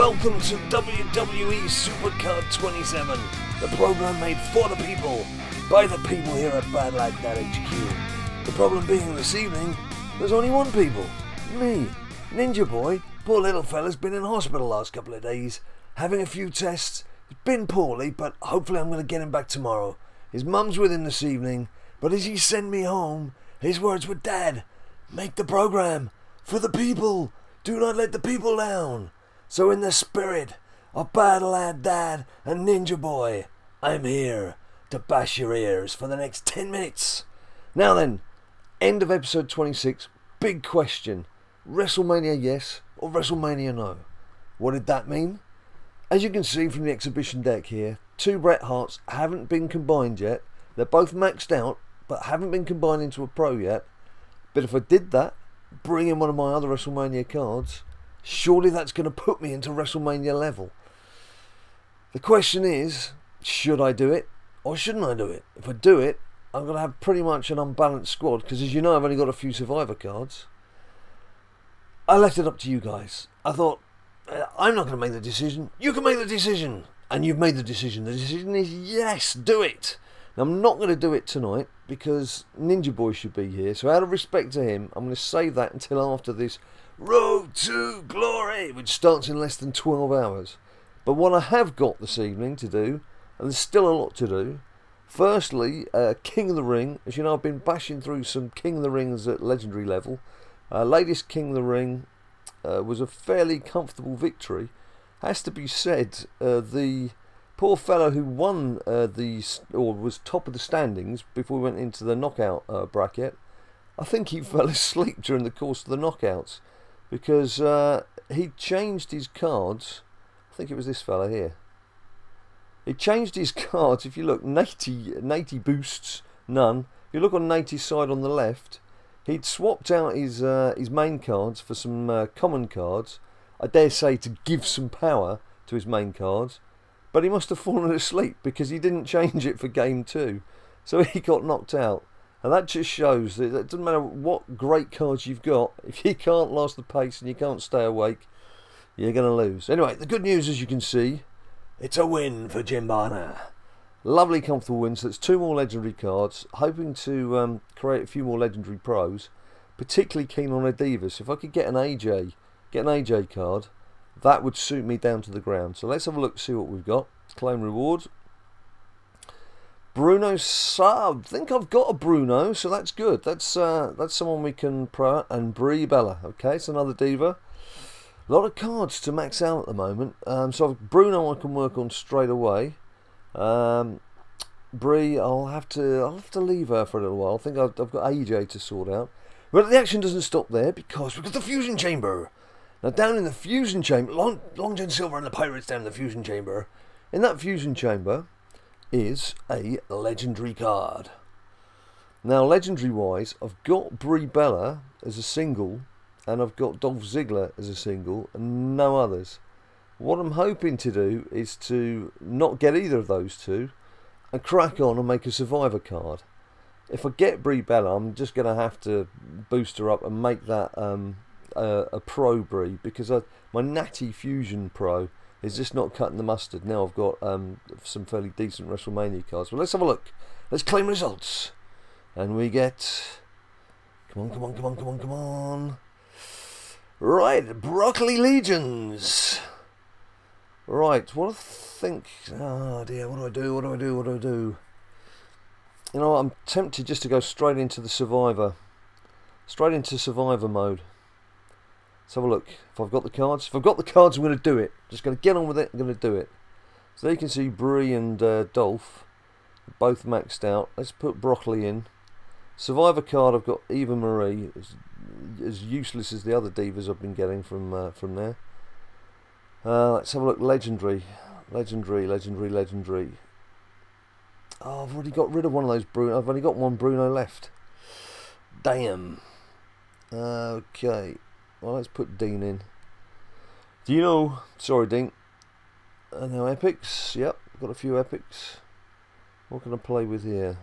Welcome to WWE SuperCard 27, the program made for the people, by the people here at Bad Like That HQ. The problem being this evening, there's only one people, me, Ninja Boy. Poor little fella's been in hospital last couple of days, having a few tests. It's been poorly, but hopefully I'm going to get him back tomorrow. His mum's with him this evening, but as he sent me home, his words were, "Dad, make the program for the people. Do not let the people down." So in the spirit of Bad Lad Dad and Ninja Boy, I'm here to bash your ears for the next 10 minutes. Now then, end of episode 26, big question. WrestleMania yes or WrestleMania no? What did that mean? As you can see from the exhibition deck here, two Bret Harts haven't been combined yet. They're both maxed out, but haven't been combined into a pro yet. But if I did that, bring in one of my other WrestleMania cards, surely that's going to put me into WrestleMania level. The question is, should I do it or shouldn't I do it? If I do it, I'm going to have pretty much an unbalanced squad, because as you know, I've only got a few Survivor cards. I left it up to you guys. I thought, I'm not going to make the decision. You can make the decision. And you've made the decision. The decision is yes, do it. Now, I'm not going to do it tonight because Ninja Boy should be here. So out of respect to him, I'm going to save that until after this Road to Glory, which starts in less than 12 hours. But what I have got this evening to do, and there's still a lot to do. Firstly, King of the Ring. As you know, I've been bashing through some King of the Rings at legendary level. Latest King of the Ring was a fairly comfortable victory. Has to be said, the poor fellow who won was top of the standings before we went into the knockout bracket, I think he fell asleep during the course of the knockouts, because he changed his cards. I think it was this fella here. He changed his cards. If you look, Natey boosts, none. If you look on Natey's side on the left, he'd swapped out his main cards for some common cards, I dare say to give some power to his main cards, but he must have fallen asleep because he didn't change it for game 2. So he got knocked out. And that just shows that it doesn't matter what great cards you've got, if you can't last the pace and you can't stay awake, you're going to lose. Anyway, the good news, as you can see, it's a win for Jim Barner. Lovely, comfortable win. So it's 2 more legendary cards. Hoping to create a few more legendary pros. Particularly keen on a Divas. If I could get an AJ card, that would suit me down to the ground. So let's have a look, see what we've got. Claim reward. Bruno sub. I think I've got a Bruno, so that's good. That's someone we can pro. And Brie Bella. Okay, it's another diva. A lot of cards to max out at the moment. So Bruno I can work on straight away. Brie, I'll have to leave her for a little while. I think I've got AJ to sort out. But the action doesn't stop there, because we've got the Fusion Chamber. Now down in the Fusion Chamber, Long John Silver and the Pirates down in the Fusion Chamber. In that Fusion Chamber is a legendary card. Now legendary wise, I've got Brie Bella as a single, and I've got Dolph Ziggler as a single, and no others. What I'm hoping to do is to not get either of those two and crack on and make a Survivor card. If I get Brie Bella, I'm just going to have to boost her up and make that a pro Brie, because my Natty Fusion Pro is just not cutting the mustard. Now I've got some fairly decent WrestleMania cards. But let's have a look. Let's claim results. And we get... Come on. Right, Broccoli Legions. Right, what I think... Oh dear, what do I do? You know what, I'm tempted just to go straight into the Survivor. Straight into Survivor mode. Let's have a look. If I've got the cards. If I've got the cards, I'm going to do it. Just going to get on with it. I'm going to do it. So there you can see Brie and Dolph. Both maxed out. Let's put Broccoli in. Survivor card, I've got Eva Marie. As useless as the other divas I've been getting from there. Let's have a look. Legendary. Oh, I've already got rid of one of those Bruno. I've only got one Bruno left. Damn. Okay. Well, let's put Dean in. Dino. Sorry, Dean. Now epics. Yep, got a few epics. What can I play with here?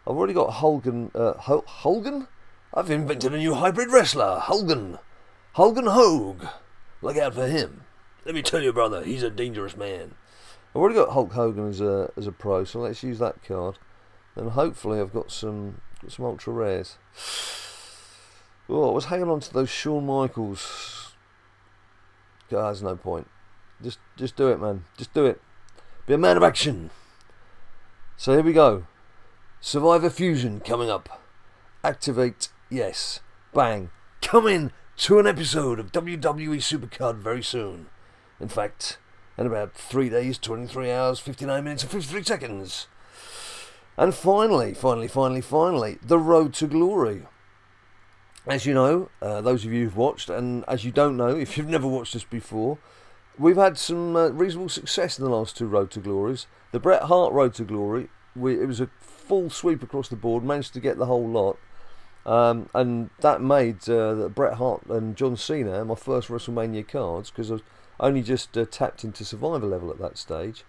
I've already got Hogan. Hogan? I've invented a new hybrid wrestler. Hogan Hogue. Look out for him. Let me tell you, brother, he's a dangerous man. I've already got Hulk Hogan as a pro, so let's use that card. And hopefully I've got some ultra rares. Oh, I was hanging on to those Shawn Michaels. God, there's no point. Just do it, man. Just do it. Be a man of action. So here we go. Survivor Fusion coming up. Activate, yes. Bang. Come in to an episode of WWE SuperCard very soon. In fact, in about 3 days, 23 hours, 59 minutes and 53 seconds. And finally, the road to glory. As you know, those of you who've watched, and as you don't know, if you've never watched this before, we've had some reasonable success in the last 2 Road to Glories. The Bret Hart Road to Glory, it was a full sweep across the board, managed to get the whole lot. And that made Bret Hart and John Cena my first WrestleMania cards, because I was only just tapped into Survivor level at that stage.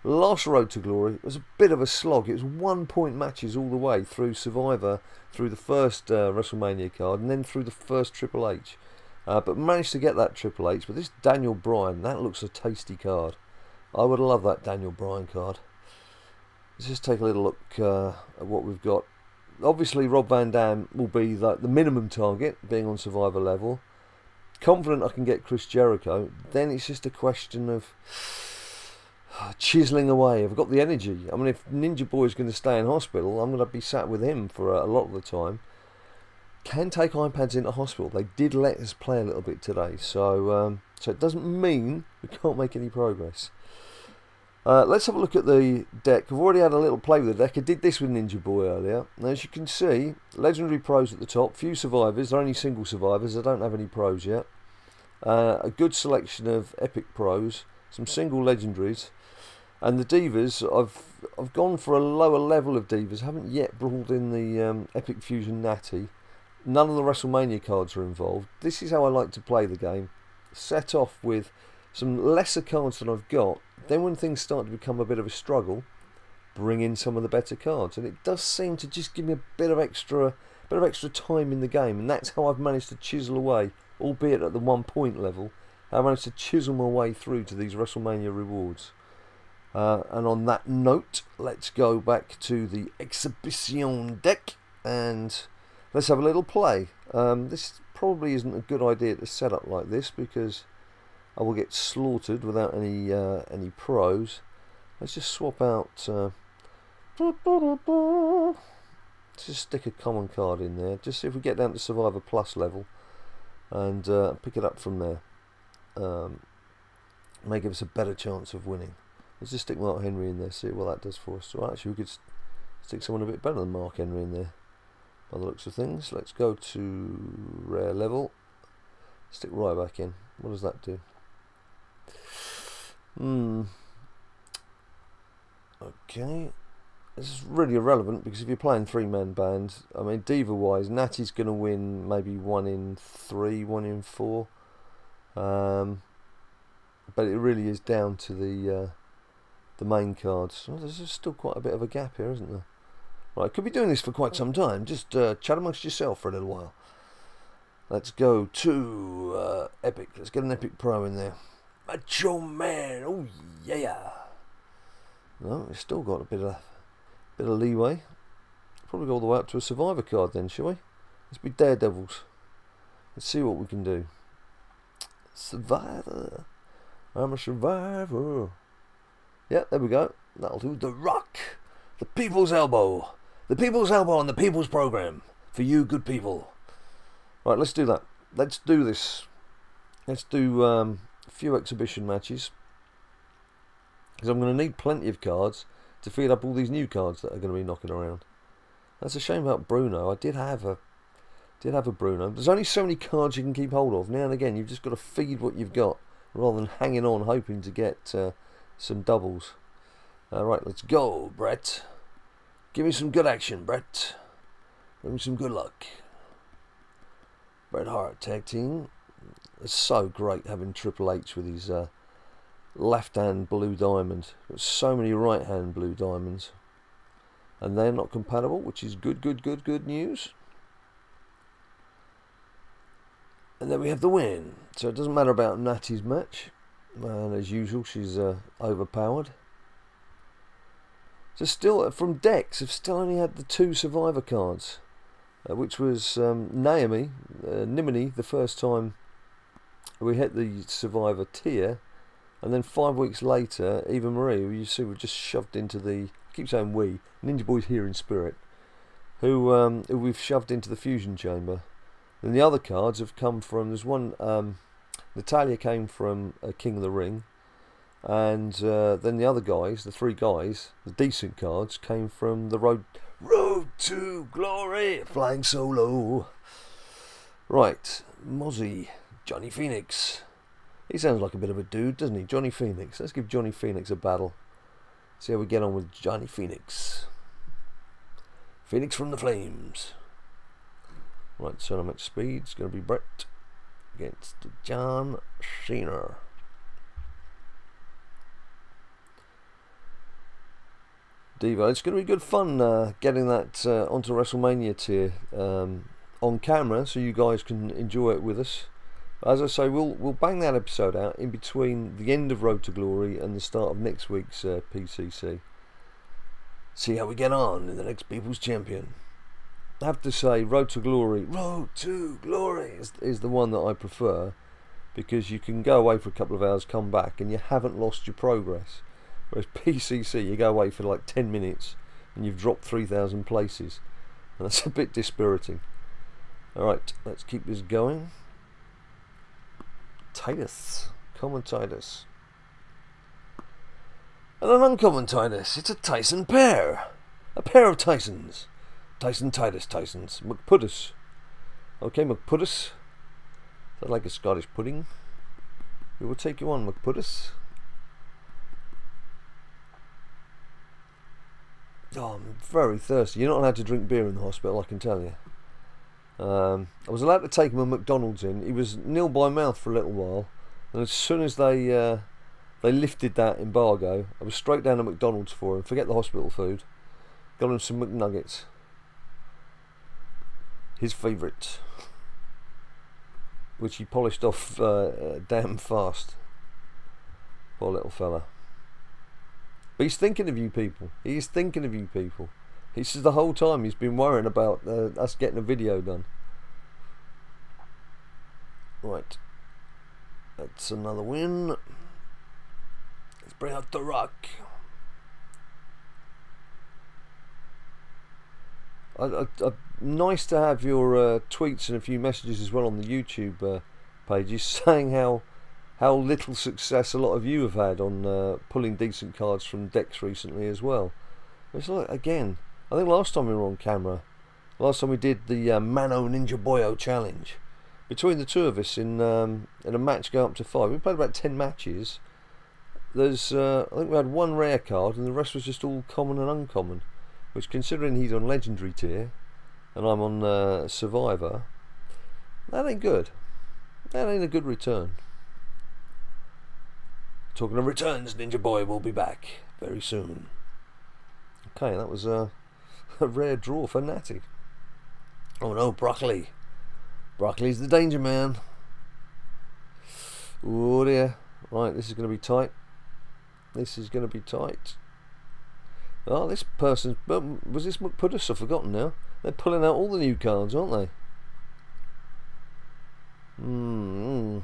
Last Road to Glory was a bit of a slog. It was 1-point matches all the way through Survivor, through the first WrestleMania card, and then through the first Triple H. But managed to get that Triple H. But this Daniel Bryan, that looks a tasty card. I would love that Daniel Bryan card. Let's just take a little look at what we've got. Obviously, Rob Van Dam will be the minimum target, being on Survivor level. Confident I can get Chris Jericho. Then it's just a question of chiseling away. I've got the energy. I mean, if Ninja Boy is going to stay in hospital, I'm going to be sat with him for a lot of the time. Can take iPads into hospital. They did let us play a little bit today, so it doesn't mean we can't make any progress. Let's have a look at the deck. I've already had a little play with the deck. I did this with Ninja Boy earlier. Now, as you can see, legendary pros at the top, few survivors. They're only single survivors. I don't have any pros yet. A good selection of epic pros, some single legendaries, and the divas. I've gone for a lower level of divas. Haven't yet brought in the Epic Fusion Natty. None of the WrestleMania cards are involved. This is how I like to play the game. Set off with some lesser cards than I've got. Then when things start to become a bit of a struggle, bring in some of the better cards. And it does seem to just give me a bit of extra time in the game. And that's how I've managed to chisel away, albeit at the 1-point level. I managed to chisel my way through to these WrestleMania rewards. And on that note, let's go back to the Exhibition deck and let's have a little play. This probably isn't a good idea to set up like this because I will get slaughtered without any pros. Let's just swap out. Let's just stick a common card in there. Just see if we get down to Survivor Plus level and pick it up from there. May give us a better chance of winning. Let's just stick Mark Henry in there, see what that does for us. So actually, we could stick someone a bit better than Mark Henry in there, by the looks of things. Let's go to rare level. Stick right back in. What does that do? Okay. This is really irrelevant because if you're playing 3-man band, I mean, diva-wise, Natty's going to win maybe 1 in 3, 1 in 4. But it really is down to the main cards. Well, there's still quite a bit of a gap here, isn't there? Right, could be doing this for quite some time. Just chat amongst yourself for a little while. Let's go to Epic. Let's get an Epic Pro in there. Macho Man, oh yeah. No, it's still got a bit of leeway. Probably go all the way up to a Survivor card then, shall we? Let's be Daredevils. Let's see what we can do. Survivor. I'm a survivor. Yeah, there we go. That'll do. The Rock. The People's Elbow. The People's Elbow on the People's Program. For you good people. Right, let's do that. Let's do this. Let's do a few exhibition matches. Because I'm going to need plenty of cards to feed up all these new cards that are going to be knocking around. That's a shame about Bruno. I did have a Bruno. There's only so many cards you can keep hold of. Now and again, you've just got to feed what you've got rather than hanging on hoping to get some doubles. Right, let's go, Brett. Give me some good action, Brett. Give me some good luck. Bret Hart tag team. It's so great having Triple H with his left-hand blue diamond. There's so many right-hand blue diamonds, and they're not compatible, which is good news. And then we have the win. So it doesn't matter about Natty's match. And as usual, she's overpowered. So still, from Dex, I've still only had the 2 Survivor cards. Which was Nimini, the first time we hit the Survivor tier. And then 5 weeks later, Eva Marie, who you see we've just shoved into the... I keep saying we. Ninja Boy's here in spirit. Who we've shoved into the fusion chamber. And the other cards have come from... There's one... Natalia came from King of the Ring. And then the other guys, the 3 guys, the decent cards, came from the Road to Glory. Flying Solo. Right. Mozzie. Johnny Phoenix. He sounds like a bit of a dude, doesn't he? Johnny Phoenix. Let's give Johnny Phoenix a battle. See how we get on with Johnny Phoenix. Phoenix from the Flames. Right, so match speed. It's going to be Brett against John Cena. Diva. It's going to be good fun getting that onto WrestleMania tier on camera, so you guys can enjoy it with us. As I say, we'll bang that episode out in between the end of Road to Glory and the start of next week's PCC. See how we get on in the next People's Champion. I have to say, Road to Glory is the one that I prefer, because you can go away for a couple of hours, come back, and you haven't lost your progress. Whereas PCC, you go away for like 10 minutes and you've dropped 3,000 places, and that's a bit dispiriting. Alright, let's keep this going. Titus, common Titus, and an uncommon Titus. It's a Tyson pair, a pair of Tysons. Tyson, Titus, Tysons. McPuddus. Okay, McPuddus. Is that like a Scottish pudding? We will take you on, McPuddus. Oh, I'm very thirsty. You're not allowed to drink beer in the hospital, I can tell you. I was allowed to take him a McDonald's in. He was nil by mouth for a little while, and as soon as they lifted that embargo, I was straight down to McDonald's for him. Forget the hospital food. Got him some McNuggets. His favourite, which he polished off damn fast. Poor little fella. But he's thinking of you people. He's thinking of you people. He says the whole time he's been worrying about us getting a video done. Right. That's another win. Let's bring out The Rock. Nice to have your tweets and a few messages as well on the YouTube pages saying how little success a lot of you have had on pulling decent cards from decks recently as well. It's like, again, I think last time we were on camera, last time we did the Mano Ninja Boyo challenge, between the two of us in a match going up to 5, we played about 10 matches. There's I think we had 1 rare card and the rest was just all common and uncommon, which, considering he's on legendary tier and I'm on Survivor, that ain't good. That ain't a good return. Talking of returns, Ninja Boy will be back very soon. Okay, that was a rare draw for Natty. Oh no, Broccoli. Broccoli's the danger man. Oh dear. Right, this is going to be tight. This is going to be tight. Oh, this person's... Was this McPuddus? I've forgotten now. They're pulling out all the new cards, aren't they? And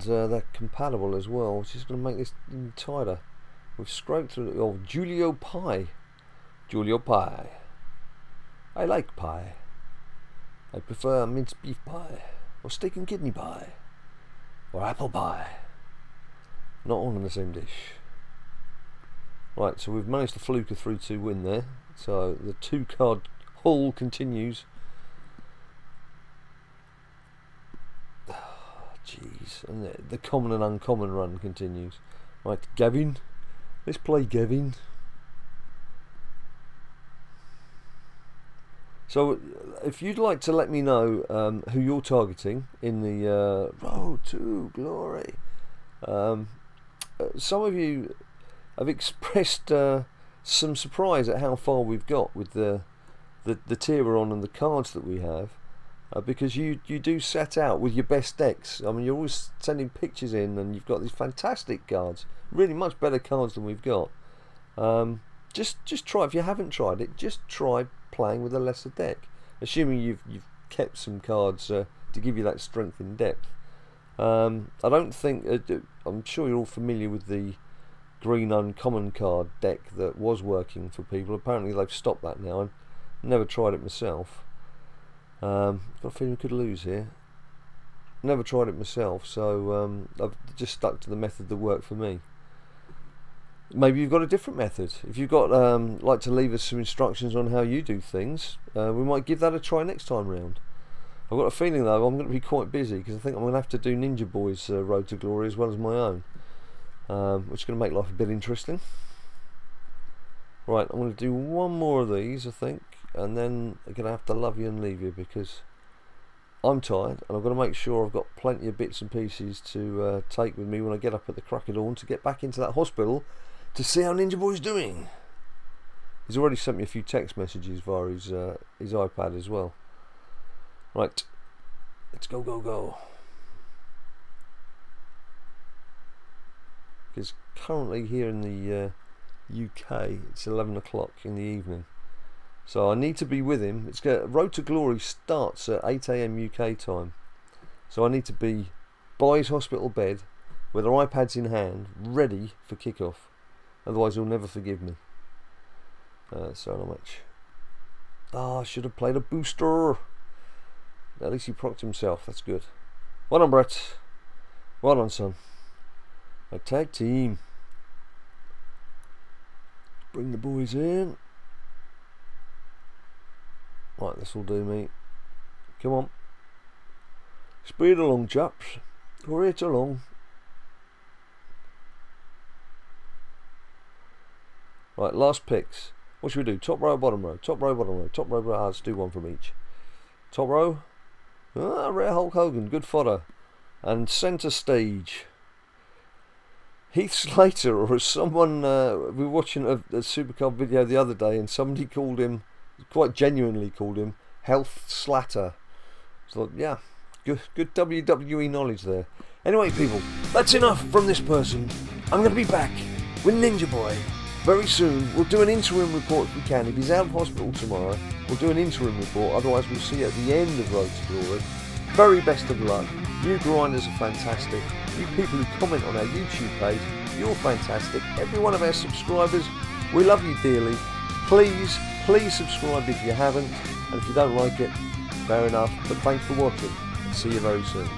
they're compatible as well, which is going to make this even tighter. We've scraped through the old Julio Pie. Julio Pie. I like pie. I prefer minced beef pie, or steak and kidney pie, or apple pie. Not all in the same dish. Right, so we've managed to fluke a 3-2 win there. So the 2-card haul continues. Jeez, and the common and uncommon run continues. Right, Gavin. Let's play Gavin. So, if you'd like to let me know who you're targeting in the Road to Glory, some of you have expressed some surprise at how far we've got with the tier we're on and the cards that we have. because you do set out with your best decks. I mean, you're always sending pictures in, and you've got these fantastic cards, really much better cards than we've got. Just try, if you haven't tried it, just try playing with a lesser deck, assuming you've kept some cards to give you that strength in depth. I don't think I'm sure you're all familiar with the green uncommon card deck that was working for people. Apparently they've stopped that now. I've never tried it myself. Got a feeling we could lose here. Never tried it myself, so I've just stuck to the method that worked for me. Maybe you've got a different method. If you've got like to leave us some instructions on how you do things, we might give that a try next time round. I've got a feeling though I'm going to be quite busy, because I think I'm going to have to do Ninja Boy's Road to Glory as well as my own, which is going to make life a bit interesting. Right, I'm going to do one more of these, I think, and then I'm going to have to love you and leave you, because I'm tired, and I've got to make sure I've got plenty of bits and pieces to take with me when I get up at the crack of dawn to get back into that hospital to see how Ninja Boy's doing. He's already sent me a few text messages via his iPad as well. Right, let's go. Because currently here in the UK it's 11 o'clock in the evening, so I need to be with him. Road to Glory starts at 8 AM UK time, so I need to be by his hospital bed with our iPads in hand, ready for kickoff. Otherwise he'll never forgive me. So not much. I should have played a booster. At least he procced himself. That's good. Well done, Brett. Well done, son. A tag team. Bring the boys in. Right, this will do, mate. Come on. Speed along, chaps. Hurry it along. Right, last picks. What should we do? Top row, bottom row. Top row, bottom row. Top row, bottom row. Let's do one from each. Top row. Rare Hulk Hogan. Good fodder. And centre stage. Heath Slater, or as someone, we were watching a SuperCard video the other day, and somebody called him, quite genuinely called him, Health Slatter. So yeah, good WWE knowledge there. Anyway, people, that's enough from this person. I'm going to be back with Ninja Boy very soon. We'll do an interim report if we can. If he's out of hospital tomorrow, we'll do an interim report. Otherwise, we'll see you at the end of Road to Glory. Very best of luck. You grinders are fantastic. You people who comment on our YouTube page, you're fantastic. Every one of our subscribers, we love you dearly. Please subscribe if you haven't. And if you don't like it, fair enough. But thanks for watching. See you very soon.